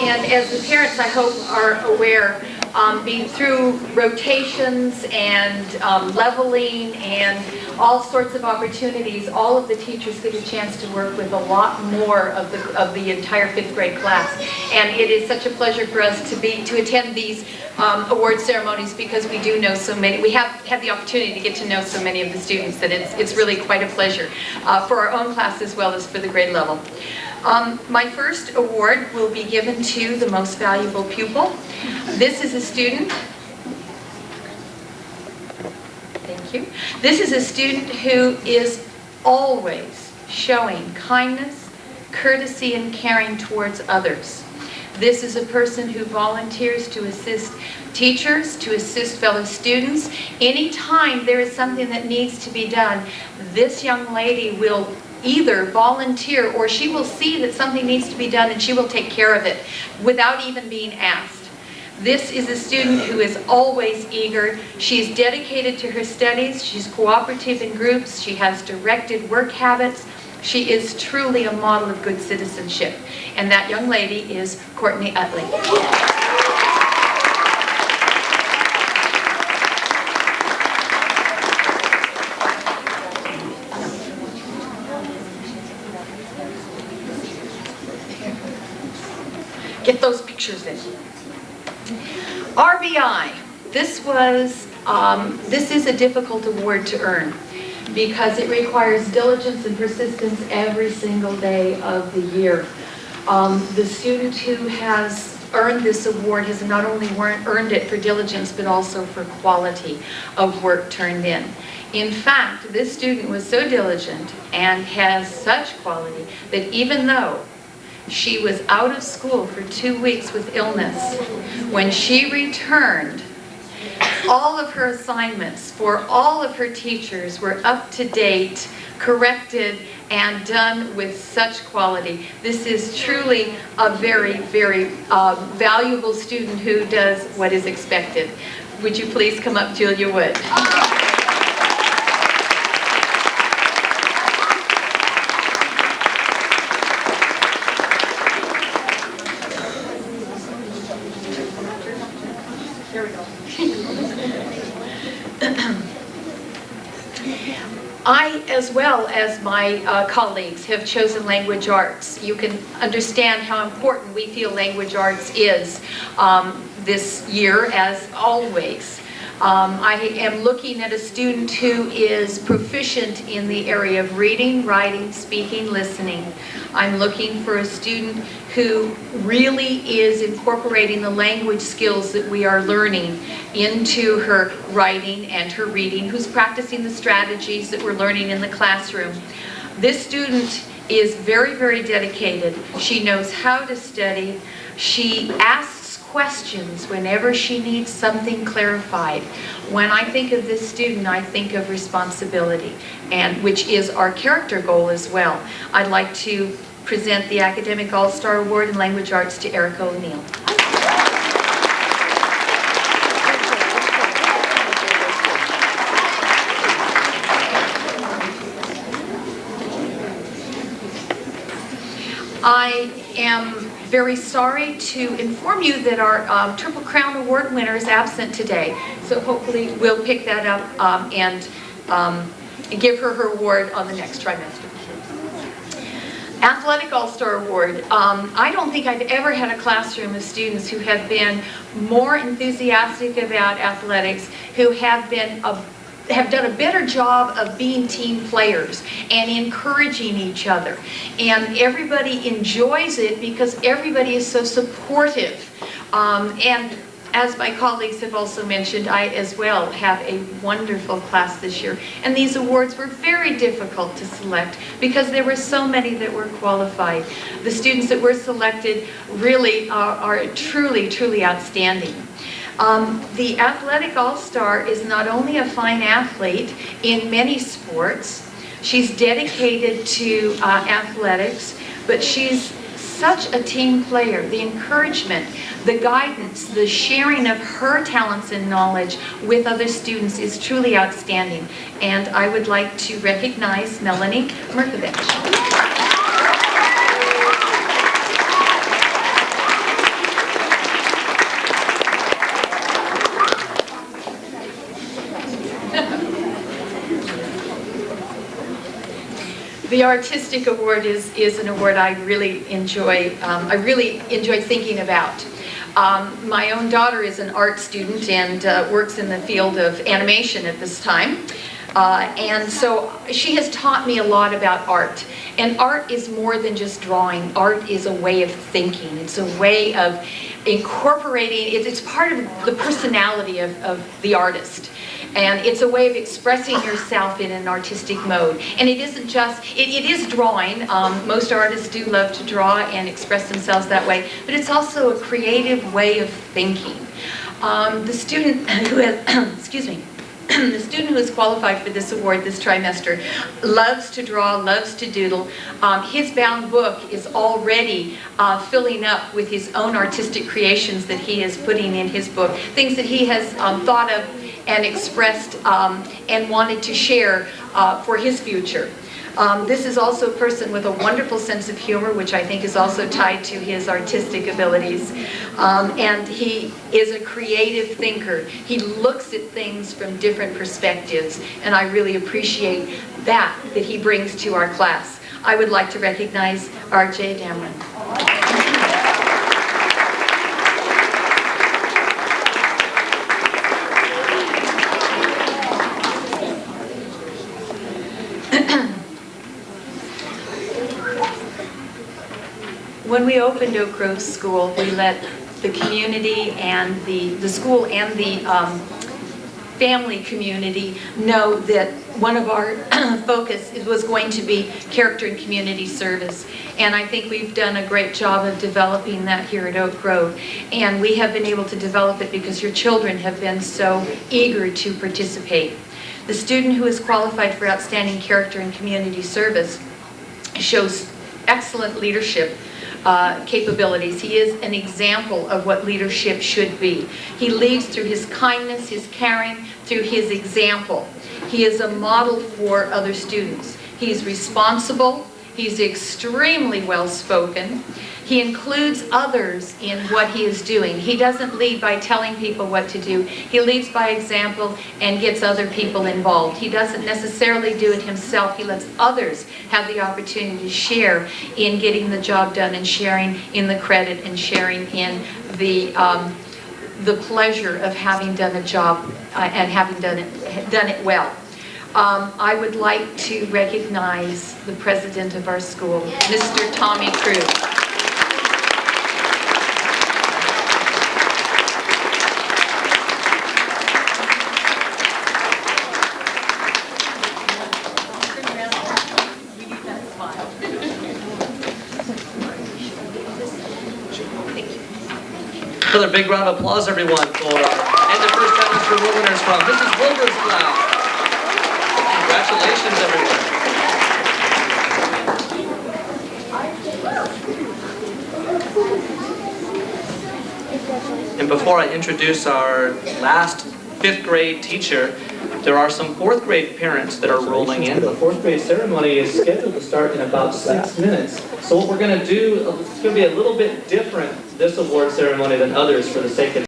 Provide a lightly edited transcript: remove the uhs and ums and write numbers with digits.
And as the parents, I hope, are aware, through rotations and leveling and all sorts of opportunities, all of the teachers get a chance to work with a lot more of the entire 5th grade class. And it is such a pleasure for us to attend these award ceremonies, because we do know so many. We have had the opportunity to get to know so many of the students that it's really quite a pleasure for our own class as well as for the grade level. My first award will be given to the most valuable pupil. This is a student. Thank you. This is a student who is always showing kindness, courtesy, and caring towards others. This is a person who volunteers to assist teachers, to assist fellow students. Anytime there is something that needs to be done, this young lady will either volunteer or she will see that something needs to be done and she will take care of it without even being asked. This is a student who is always eager. She's dedicated to her studies. She's cooperative in groups. She has directed work habits. She is truly a model of good citizenship. And that young lady is Courtney Utley. Get those pictures in. RBI. This is a difficult award to earn because it requires diligence and persistence every single day of the year. The student who has earned this award has not only earned it for diligence, but also for quality of work turned in. In fact, this student was so diligent and has such quality that even though she was out of school for 2 weeks with illness, when she returned, all of her assignments for all of her teachers were up to date, corrected, and done with such quality. This is truly a very, very valuable student who does what is expected. Would you please come up, Julia Wood? Here we go. I, as well as my colleagues, have chosen language arts. You can understand how important we feel language arts is this year, as always. I am looking at a student who is proficient in the area of reading, writing, speaking, listening. I'm looking for a student who really is incorporating the language skills that we are learning into her writing and her reading, who's practicing the strategies that we're learning in the classroom. This student is very, very dedicated. She knows how to study. She asks questions whenever she needs something clarified. When I think of this student, I think of responsibility, and which is our character goal as well. I'd like to present the Academic All-Star Award in Language Arts to Erica O'Neill. I am very sorry to inform you that our Triple Crown Award winner is absent today. So hopefully we'll pick that up and give her her award on the next trimester. Athletic All-Star Award. I don't think I've ever had a classroom of students who have been more enthusiastic about athletics, who have done a better job of being team players and encouraging each other. And everybody enjoys it because everybody is so supportive. And as my colleagues have also mentioned, I as well have a wonderful class this year. And these awards were very difficult to select because there were so many that were qualified. The students that were selected really are truly, truly outstanding. The Athletic All-Star is not only a fine athlete in many sports, she's dedicated to athletics, but she's such a team player. The encouragement, the guidance, the sharing of her talents and knowledge with other students is truly outstanding. And I would like to recognize Melanie Merkovich. The Artistic Award is an award I really enjoy. I really enjoy thinking about. My own daughter is an art student and works in the field of animation at this time. And so she has taught me a lot about art. And art is more than just drawing. Art is a way of thinking. It's a way of incorporating, it's part of the personality of the artist. And it's a way of expressing yourself in an artistic mode. And it isn't just, it is drawing. Most artists do love to draw and express themselves that way. But it's also a creative way of thinking. The student who has, excuse me, the student who is qualified for this award this trimester loves to draw, loves to doodle. His bound book is already filling up with his own artistic creations that he is putting in his book, things that he has thought of and expressed and wanted to share for his future. This is also a person with a wonderful sense of humor, which I think is also tied to his artistic abilities. And he is a creative thinker. He looks at things from different perspectives, and I really appreciate that he brings to our class. I would like to recognize R.J. Dameron. When we opened Oak Grove School, we let the community and the school and the family community know that one of our focus was going to be character and community service. And I think we've done a great job of developing that here at Oak Grove. And we have been able to develop it because your children have been so eager to participate. The student who is qualified for outstanding character and community service shows excellent leadership capabilities. He is an example of what leadership should be. He leads through his kindness, his caring, through his example. He is a model for other students. He's responsible. He's extremely well-spoken. He includes others in what he is doing. He doesn't lead by telling people what to do. He leads by example and gets other people involved. He doesn't necessarily do it himself. He lets others have the opportunity to share in getting the job done and sharing in the credit and sharing in the pleasure of having done a job and having done it well. I would like to recognize the president of our school, Mr. Tommy Cruz. Another big round of applause, everyone, for and the first trimester award winners from Mrs. Wilbersblau. Congratulations, everyone. And before I introduce our last 5th grade teacher, there are some 4th grade parents that are rolling in. The 4th grade ceremony is scheduled to start in about 6 minutes. So what we're going to do, it's going to be a little bit different, this award ceremony, than others for the sake of